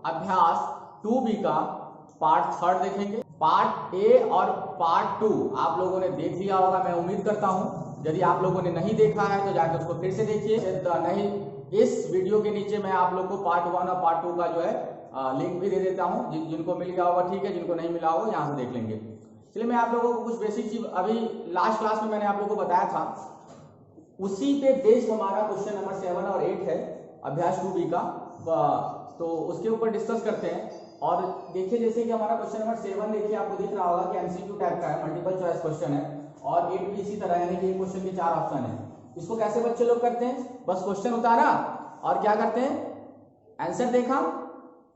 अभ्यास 2B का part 3 देखेंगे। पार्ट ए और पार्ट 2 आप लोगों ने देख लिया होगा, मैं उम्मीद करता हूं। यदि आप लोगों ने नहीं देखा है तो जाकर उसको फिर से देखिए, नहीं इस वीडियो के नीचे मैं आप लोग को पार्ट 1 और पार्ट 2 का जो है लिंक भी दे देता हूं। जिनको मिल गया होगा ठीक है, जिनको नहीं मिला होगा यहाँ से देख लेंगे। चलिए मैं आप लोगों को कुछ बेसिक चीज अभी लास्ट क्लास में मैंने आप लोगों को बताया था, उसी पे बेस्ड हमारा क्वेश्चन नंबर 7 और 8 है अभ्यास 2B का, तो उसके ऊपर डिस्कस करते हैं। और देखिए जैसे कि हमारा क्वेश्चन नंबर 7 देखिए आपको दिख रहा होगा कि एमसीक्यू टाइप का है, मल्टीपल चॉइस क्वेश्चन है, और 8 भी इसी तरह, यानी कि एक क्वेश्चन के 4 ऑप्शन है। इसको कैसे बच्चे लोग करते हैं, बस क्वेश्चन उतारा और क्या करते हैं, आंसर देखा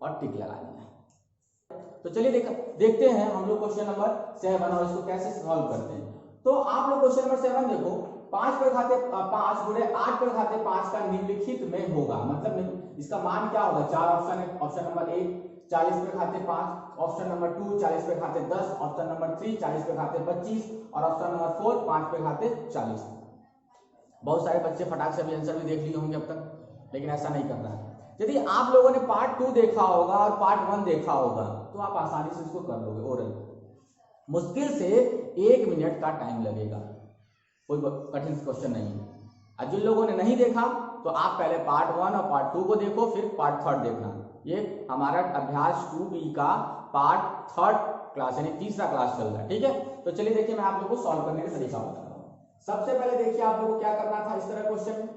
और टिक लगा दिया। तो चलिए देखते हैं हम लोग क्वेश्चन नंबर 7 और इसको कैसे सॉल्व करते हैं। तो आप लोग क्वेश्चन नंबर 7 देखो, 5 पर घाते 5 गुणे 8 पर घाते 5 का निम्नलिखित में होगा, मतलब इसका मान क्या होगा। 4 ऑप्शन है, ऑप्शन नंबर 1 40 पर घाते 5, ऑप्शन नंबर 2 40 पर घाते 10, ऑप्शन नंबर 3 40 पर घाते 25 और ऑप्शन नंबर 4 5 पर घाते 40। बहुत सारे बच्चे फटाक से भी आंसर भी देख लिए होंगे अब तक, लेकिन ऐसा नहीं करना है। यदि आप लोगों ने पार्ट 2 देखा होगा और पार्ट 1 देखा होगा तो आप आसानी से इसको कर लोगे ओरल। मुश्किल से 1 मिनट का टाइम लगेगा, कोई कठिन क्वेश्चन नहीं है। और जिन लोगों ने नहीं देखा तो आप पहले पार्ट 1 और पार्ट 2 को देखो, फिर पार्ट 3 देखना। ये हमारा अभ्यास 2B का पार्ट 3 क्लास यानी तीसरा क्लास चल रहा है, ठीक है। तो चलिए देखिए मैं आप लोगों को सॉल्व करने का तरीका बता रहा हूँ। सबसे पहले देखिए आप लोगों को क्या करना था, इस तरह क्वेश्चन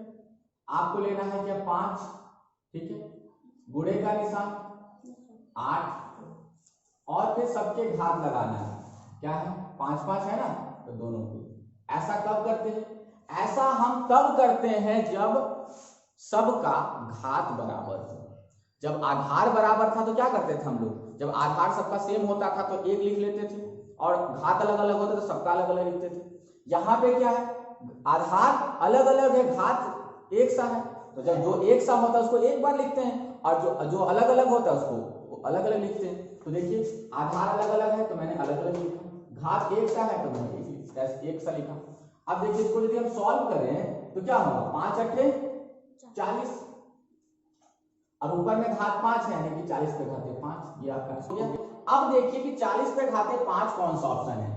आपको लेना है क्या 5, ठीक है, गुणे का निशान 8 और फिर सबके घात लगाना है, क्या है 5 5 है ना, तो दोनों को। ऐसा कब करते हैं, ऐसा हम तब करते हैं जब सबका घात बराबर हो। जब आधार बराबर था तो क्या करते थे हम लोग, जब आधार सबका सेम होता था तो 1 लिख लेते थे, और घात अलग अलग होता तो सबका अलग अलग लिखते थे। यहाँ पे क्या है, आधार अलग अलग है, घात एक सा है, तो जब जो एक सा होता है उसको एक बार लिखते हैं, और जो अलग अलग होता है उसको अलग अलग लिखते हैं। तो देखिए आधार अलग अलग है तो मैंने अलग अलग लिखा, घात एक सा है तो मैंने एक सा लिखा। अब देखिए इसको यदि हम सॉल्व करें तो क्या होगा, 5 अट्ठे 40 और ऊपर में घात 5 है, यानी कि 40 पे घाते 5, ये आपका। अब देखिए कि 40 पे घाते 5 कौन सा ऑप्शन है,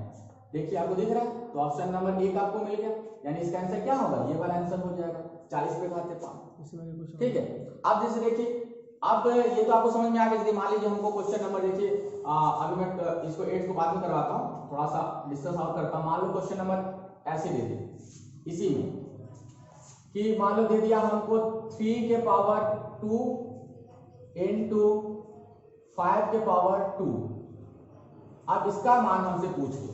देखिए आपको दिख रहा है, तो ऑप्शन नंबर 1 आपको मिल गया, यानी इसका आंसर क्या होगा, ये वाला आंसर हो जाएगा 40 पे घाते 5, ठीक है। अब जैसे देखिए अब ये तो आपको समझ में आ गया। यदि मान लीजिए हमको क्वेश्चन नंबर देखिए अभी मैं इसको 8 को बाद में करवाता हूँ, थोड़ा सा डिस्कस आउट करता हूँ। मान लो क्वेश्चन नंबर ऐसे दे दिए इसी में कि मान लो दे दिया हमको 3 के पावर 2 into 5 के पावर 2। अब इसका मान हमसे पूछ लो,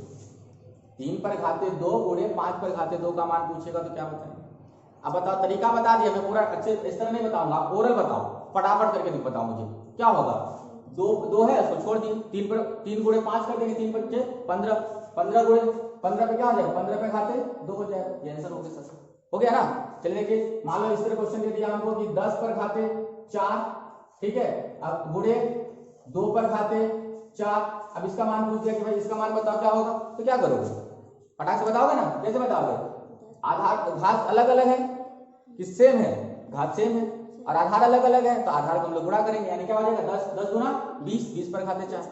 3 पर घाते 2 गुणे 5 पर घाते 2 का मान पूछेगा तो क्या बताएंगे। अब बताओ, तरीका बता दिया, मैं पूरा अच्छे इस तरह नहीं बताऊंगा, आप ओरल बताओ, फटाफट करके बताओ मुझे क्या होगा। 2 है उसको छोड़ दिए, 3 गुणे 5 कर देंगे, 3 पर 15, 15 गुणे 15 पे क्या हो जाएगा, 15 पे घाते 2 हो जाएगा, ये आंसर हो गया सर, हो गया ना। चलिए देखिए मान लो इस तरह क्वेश्चन दे दिया हमको कि 10 पर घाते 4, ठीक है, अब गुणे 2 पर घाते 4। अब इसका मान पूछ दिया कि भाई इसका मान बताओ क्या होगा, तो क्या करोगे, फटाक से बताओगे ना, कैसे बताओगे। आधार घात अलग अलग है कि सेम है, घात सेम है, और आधार अलग अलग है तो आधार को हम लोग गुणा करेंगे, यानी क्या हो जाएगा 10 10 गुना 20, 20 पर घाते 4।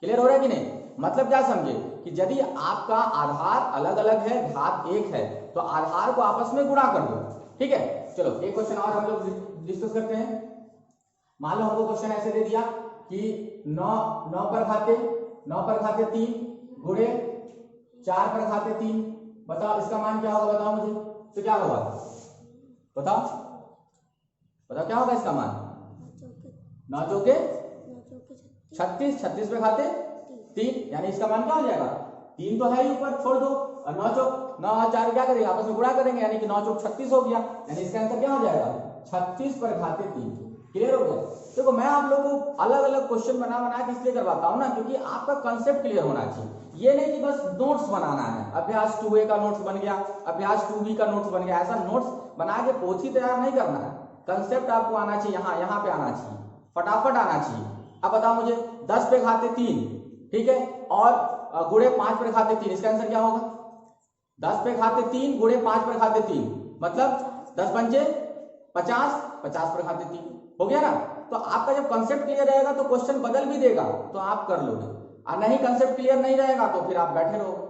क्लियर हो रहा है कि नहीं, मतलब क्या समझे कि यदि आपका आधार अलग अलग है, घात 1 है, तो आधार को आपस में गुणा कर दो, ठीक है। चलो एक क्वेश्चन और हम लोग डिस्कस करते हैं। मान लो हमको क्वेश्चन ऐसे दे दिया कि 9 पर घाते 3 गुणे 4 पर घाते 3, बताओ इसका मान क्या होगा, बताओ मुझे, तो क्या होगा, बताओ क्या होगा इसका मान, 9 चौके 36, 36 पे घाते 3, यानी इसका मान क्या हो जाएगा, 3 तो है ही ऊपर, छोड़ दो, और 9 चौक 9 और 4 क्या करेंगे, आपस में गुणा करेंगे, यानी कि 9 चौक 36 हो गया, यानी इसका आंसर क्या हो जाएगा 36 पर घाते 3। क्लियर हो गया। देखो मैं आप लोगों को अलग अलग क्वेश्चन बना के इसलिए करवाता हूं ना, क्योंकि आपका कंसेप्ट क्लियर होना चाहिए। ये नहीं कि बस नोट्स बनाना है, अभ्यास 2A का नोट्स बन गया, अभ्यास 2B का नोट्स बन गया, ऐसा नोट्स बना के पोथी तैयार नहीं करना है। कंसेप्ट आपको आना चाहिए, यहाँ पे आना चाहिए, फटाफट आना चाहिए। अब बताओ मुझे 10 पे घाते 3, ठीक है, और गुणे 5 पर घाते 3, इसका आंसर क्या होगा, 10 पे घाते 3 गुणे 5 पर घाते 3, मतलब 10 पंचे 50, 50 पर घाते 3, हो गया ना। तो आपका जब कंसेप्ट क्लियर रहेगा तो क्वेश्चन बदल भी देगा तो आप कर लोगे, और नहीं कंसेप्ट क्लियर नहीं रहेगा तो फिर आप बैठे रहोगे।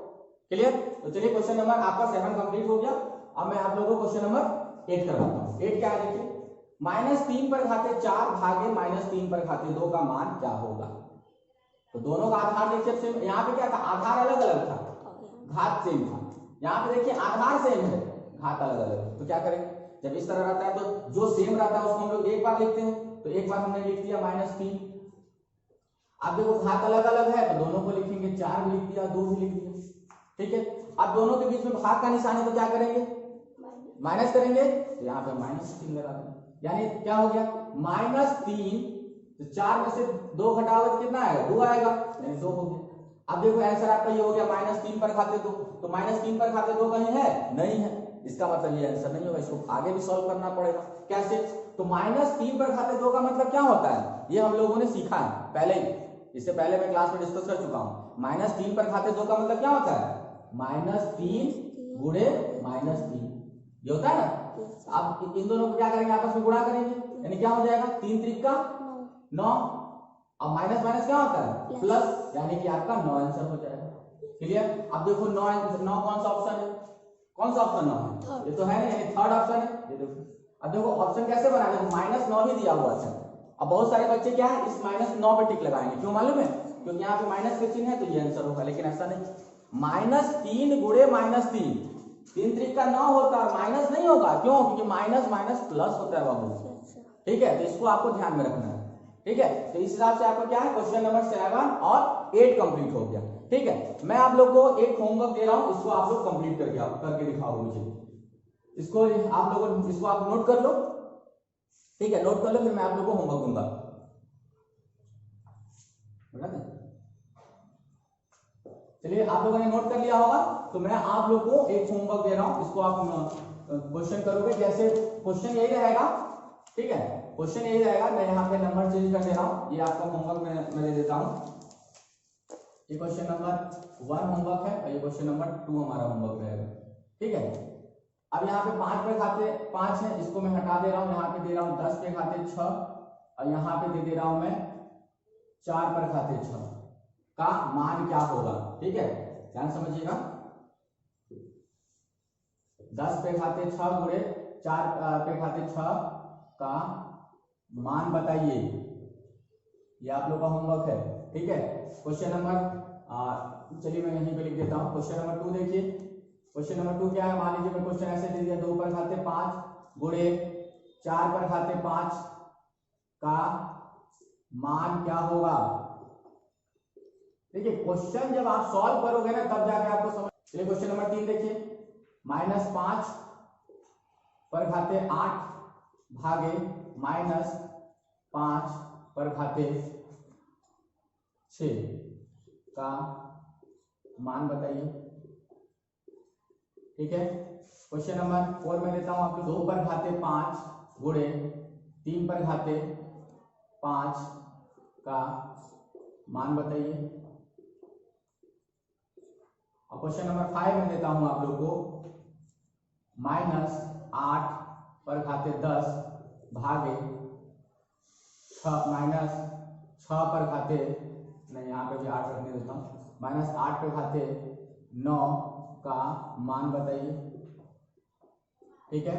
क्लियर। तो चलिए क्वेश्चन नंबर आपका 7 कंप्लीट हो गया। अब मैं आप लोगों को क्वेश्चन नंबर 8 करवाता हूँ। 8 क्या है देखिए, -3 पर घाते 4 भागे -3 पर घाते 2 का मान क्या होगा। तो दोनों का आधार देखिए सेम, यहाँ पे क्या था, आधार अलग अलग था, घात सेम था। यहाँ पे देखिए आधार सेम है, घात अलग अलग है। तो क्या करेंगे, जब इस तरह रहता है तो जो सेम रहता है उसको हम लोग एक बार लिखते हैं। तो एक बार हमने लिख दिया -3। अब देखो घात अलग अलग है तो दोनों को लिखेंगे, 4 भी लिख दिया, 2 भी लिख दिया। ठीक है। अब दोनों के बीच में भाग का निशान है तो क्या करेंगे, माइनस करेंगे। तो यहाँ पे -3 लगा देंगे, यानी क्या हो गया -3। तो 4 में से 2 घटाओगे तो कितना आएगा, 2 आएगा, यानी 2 हो गया। अब देखो आंसर आपका ये हो गया -3 पर घाते 2। तो -3 पर घाते 2 कहीं है, नहीं है, इसका मतलब ये आंसर नहीं होगा। इसको आगे भी सॉल्व करना पड़ेगा। कैसे, तो -3 पर घाते 2 का मतलब क्या होता है, ये हम लोगों ने सीखा है पहले ही, इससे पहले मैं क्लास में डिस्कस कर चुका हूं। -3 पर घाते 2 का मतलब क्या होता है, -3 गुणे -3, ये होता है ना। अब इन दोनों को क्या करेंगे, आपस में गुणा करेंगे, यानी क्या हो जाएगा, 3 त्रिक का 9। अब माइनस माइनस क्या होता है, प्लस, यानी कि आपका 9 आंसर हो जाएगा। क्लियर। अब देखो 9 कौन सा ऑप्शन है, कौन सा ऑप्शन 9 है, ये तो है ना, यानी थर्ड ऑप्शन है। ये देखो, अब देखो ऑप्शन कैसे बना, देखो -9 ही दिया हुआ है। अब बहुत सारे बच्चे क्या है, इस -9 पे टिक लगाएंगे, क्यों मालूम है, क्योंकि यहाँ पे माइनस का चिन्ह है तो ये आंसर होगा, लेकिन ऐसा नहीं। -3 गुणे -3, 3 त्रिक का 9 होता है, माइनस नहीं होगा, क्यों, क्योंकि माइनस माइनस प्लस होता है बाबू। ठीक है, तो इसको आपको ध्यान में रखना है। ठीक है, तो इस हिसाब से आपका क्या है, क्वेश्चन नंबर 7 और 8 कंप्लीट हो गया। ठीक है, मैं आप लोग को एक होमवर्क दे रहा हूं, इसको आप लोग कंप्लीट करके दिखाओ मुझे। इसको आप लोग इसको आप नोट कर लो। ठीक है, नोट कर लो, फिर मैं आप लोग को होमवर्क दूंगा। चलिए, आप लोगों ने नोट कर लिया होगा, तो मैं आप लोग को एक होमवर्क दे रहा हूं, इसको आप क्वेश्चन करोगे। जैसे क्वेश्चन यही रहेगा, ठीक है, क्वेश्चन यही रहेगा। मैं यहाँ पे नंबर चेंज कर दे रहा हूँ, ये आपका होमवर्क मैं दे देता हूँ। ये क्वेश्चन नंबर 1 होमवर्क है और ये क्वेश्चन नंबर 2 हमारा होमवर्क रहेगा। ठीक है, अब यहाँ पे 5 पे खाते 5 है, इसको मैं हटा दे रहा हूँ, यहाँ पे दे रहा हूँ 10 पे खाते 6, और यहाँ पे दे रहा हूँ मैं 4 पर खाते 6 का मान क्या होगा। ठीक है, ध्यान समझिएगा। 10 पे खाते 6 गुणे 4 पे खाते 6 का मान बताइए, ये आप लोग का होमवर्क है। ठीक है, क्वेश्चन नंबर चलिए मैं यहीं पे लिख देता हूँ। क्वेश्चन नंबर 2 देखिए, क्वेश्चन नंबर 2 क्या है, मान लीजिए मैं क्वेश्चन ऐसे दे दिया, 2 पर खाते 5 गुणे 4 पर खाते 5 का मान क्या होगा। देखिए, क्वेश्चन जब आप सॉल्व करोगे ना तब जाके आपको समझ। चलिए क्वेश्चन नंबर 3 देखिए, -5 पर खाते 8 भागे -5 पर खाते 6 का मान बताइए। ठीक है, क्वेश्चन नंबर 4 में लेता हूं आपको, 2 पर खाते 5 गुणे 3 पर खाते 5 का मान बताइए। और क्वेश्चन नंबर 5 में देता हूं आप लोग को, -8 पर खाते 10 भागे 6 पर खाते, नहीं यहाँ पे भी 8 रखने देता हूँ, -8 पर खाते 9 का मान बताइए। ठीक है,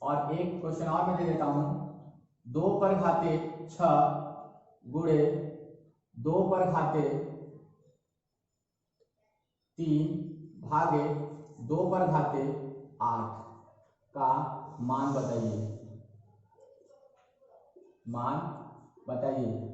और एक क्वेश्चन और मैं दे देता हूं, 2 पर खाते 6 गुणे 2 पर खाते 3 भागे 2 पर खाते 8 का मान बताइए, मान बताइए।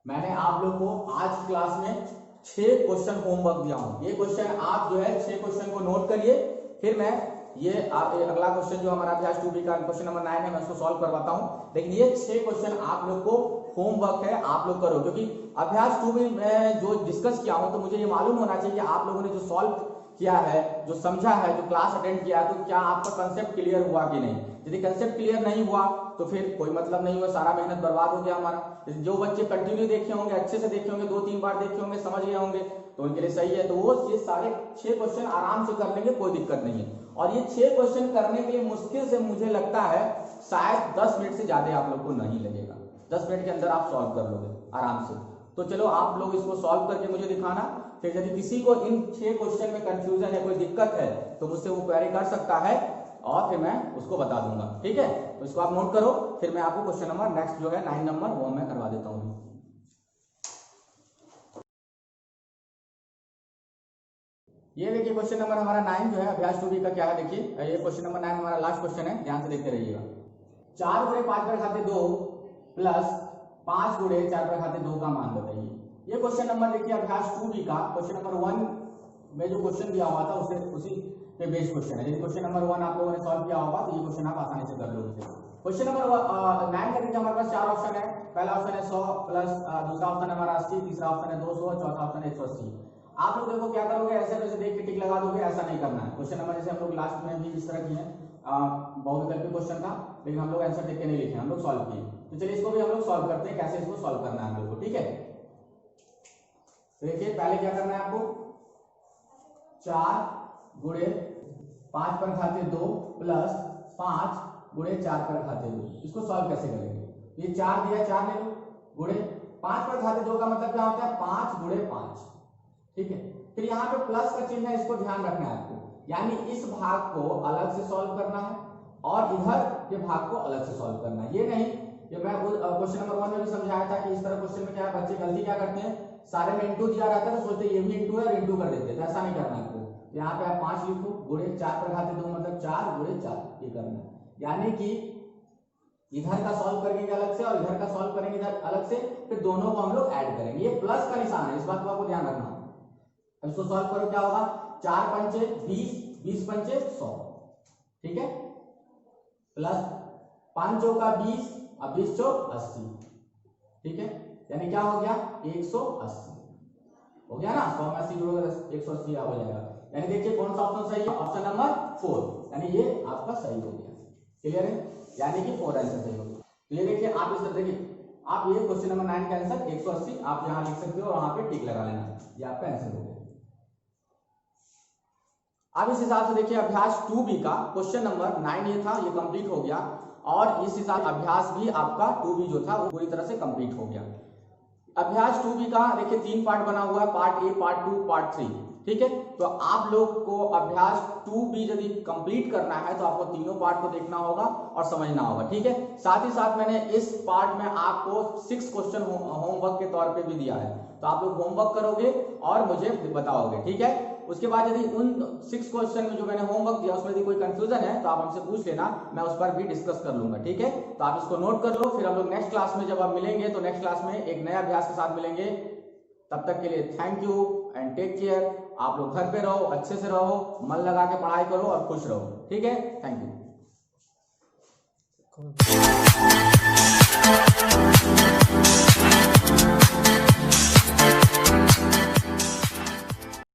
मैंने आप लोग को आज क्लास में 6 क्वेश्चन होमवर्क दिया हूं। ये क्वेश्चन आप जो है 6 क्वेश्चन को नोट करिए, फिर मैं ये अगला क्वेश्चन जो हमारा अभ्यास 2B का क्वेश्चन नंबर 9 है, मैं उसको सॉल्व करवाता हूं। लेकिन ये 6 क्वेश्चन आप लोग को होमवर्क है, आप लोग करो, क्योंकि अभ्यास 2B में जो डिस्कस किया हूं तो मुझे ये मालूम होना चाहिए कि आप लोगों ने जो सॉल्व किया है, जो समझा है, जो क्लास अटेंड किया है, तो क्या आपका कंसेप्ट क्लियर हुआ कि नहीं। यदि कंसेप्ट क्लियर नहीं हुआ तो फिर कोई मतलब नहीं हुआ, सारा मेहनत बर्बाद हो गया हमारा। जो बच्चे कंटिन्यू देखे होंगे, अच्छे से देखे होंगे, 2-3 बार देखे होंगे, समझ गए होंगे, तो उनके लिए सही है। तो वो ये सारे 6 क्वेश्चन आराम से कर लेंगे, कोई दिक्कत नहीं है। और ये 6 क्वेश्चन करने के लिए मुश्किल से मुझे लगता है शायद 10 मिनट से ज्यादा आप लोग को नहीं लगेगा। 10 मिनट के अंदर आप सॉल्व कर लोगे आराम से। तो चलो आप लोग इसको सॉल्व करके मुझे दिखाना। फिर यदि किसी को इन 6 क्वेश्चन में कंफ्यूजन है, कोई दिक्कत है, तो मुझसे वो क्वेरी कर सकता है और फिर मैं उसको बता दूंगा। ठीक है, तो इसको आप नोट करो। फिर मैं आपको क्वेश्चन नंबर नेक्स्ट जो है 9 नंबर वो मैं करवा देता हूँ। ये देखिए क्वेश्चन नंबर हमारा 9 जो है अभ्यास 2B का क्या है। देखिए ये क्वेश्चन नंबर 9 हमारा लास्ट क्वेश्चन है, ध्यान से देखते रहिएगा। 4 गुणे 5 पर घाते 2 प्लस 5 गुणे 4 पर घाते 2 का मान बताइए। ये क्वेश्चन नंबर देखिए अभ्यास 2B का क्वेश्चन नंबर 1 में जो क्वेश्चन दिया हुआ था उसी पे बेस्ड क्वेश्चन है। यदि क्वेश्चन नंबर 1 आप लोगों ने सॉल्व किया होगा तो ये क्वेश्चन आप आसानी से कर लोगे। क्वेश्चन नंबर 9 का देखिए हमारे पास 4 ऑप्शन है। पहला ऑप्शन है 100 प्लस दूसरा ऑप्शन है हमारा 80, तीसरा ऑप्शन है 200 और चौथा ऑप्शन है 180। आप लोग देखो क्या करोगे, ऐसे वैसे देख के टिक लगा दोगे, ऐसा नहीं करना है। क्वेश्चन नंबर जैसे हम लोग लास्ट में भी इस तरह किए हैं, बहुविकल्पी क्वेश्चन था लेकिन हम लोग आंसर देख के नहीं लिखे, हम लोग सॉल्व किए। तो चलिए इसको भी हम लोग सॉल्व करते हैं, कैसे इसको सॉल्व करना है हम लोग को। ठीक है, देखिए पहले क्या करना है आपको, 4 गुणे 5 पर घाते 2 प्लस 5 गुणे 4 पर घाते 2, इसको सॉल्व कैसे करेंगे। ये 4 दिया, 4 ले लो, गुणे 5 पर घाते 2 का मतलब क्या होता है 5 गुणे 5। ठीक है, फिर यहाँ पे प्लस का चिन्ह है, इसको ध्यान रखना है आपको, यानी इस भाग को अलग से सॉल्व करना है और इधर के भाग को अलग से सॉल्व करना है। ये नहीं, ये मैं क्वेश्चन नंबर 1 में भी समझाया था कि इस तरह क्वेश्चन में क्या है, बच्चे गलती क्या करते हैं, सारे में इंटू दिया रहता है तो सोचते ये भी इंटू है और इंटू कर देते हैं, तो ऐसा नहीं करना है आपको। यहाँ पे आप 5 लिखो, गुणे 4 पर घाते 2 मतलब 4 गुणे 4 ये करना है, यानी कि इधर का सॉल्व करेंगे अलग से और इधर का सॉल्व करेंगे इधर अलग से, फिर दोनों को हम लोग ऐड करेंगे। ये प्लस का निशान है, इस बात को आपको ध्यान रखना। अब इसको सॉल्व करो, क्या होगा, 4 पंचे 20, 20 पंचे 100, ठीक है, प्लस 5 चौका 20 और 20 चौक 80, ठीक है, यानी क्या हो गया 180 हो गया ना। 100 में 80 जोड़ोगे 180 हो जाएगा। यानी देखिए कौन सा ऑप्शन सही है, ऑप्शन नंबर 4, यानी ये आपका सही हो गया। क्लियर है, यानी कि 4 आंसर सही हो गया। तो ये देखिए आप इस तरह देखिए, आप ये क्वेश्चन नंबर 9 का आंसर 180 आप यहां लिख सकते हो और वहां पे टिक लगा लेना, ये आपका आंसर हो गया। अब इस हिसाब से देखिए अभ्यास 2B का क्वेश्चन नंबर 9 ये था, ये कंप्लीट हो गया और इस हिसाब अभ्यास भी आपका 2B जो था वो पूरी तरह से कंप्लीट हो गया। अभ्यास 2B का देखिए 3 पार्ट बना हुआ है, पार्ट ए, पार्ट 2, पार्ट 3, ठीक है। तो आप लोग को अभ्यास 2B यदि कंप्लीट करना है तो आपको तीनों पार्ट को देखना होगा और समझना होगा, ठीक है। साथ ही साथ मैंने इस पार्ट में आपको 6 क्वेश्चन होमवर्क के तौर पे भी दिया है, तो आप लोग होमवर्क करोगे और मुझे बताओगे, ठीक है। उसके बाद यदि उन 6 क्वेश्चन में जो मैंने होमवर्क दिया उसमें यदि कोई कंफ्यूजन है तो आप हमसे पूछ लेना, मैं उस पर भी डिस्कस कर लूंगा, ठीक है। तो आप इसको नोट कर लो, फिर हम लोग नेक्स्ट क्लास में जब आप मिलेंगे तो नेक्स्ट क्लास में एक नए अभ्यास के साथ मिलेंगे। तब तक के लिए thank you and take care. आप लोग घर पे रहो, अच्छे से रहो, मन लगा के पढ़ाई करो और खुश रहो, ठीक है। Thank you.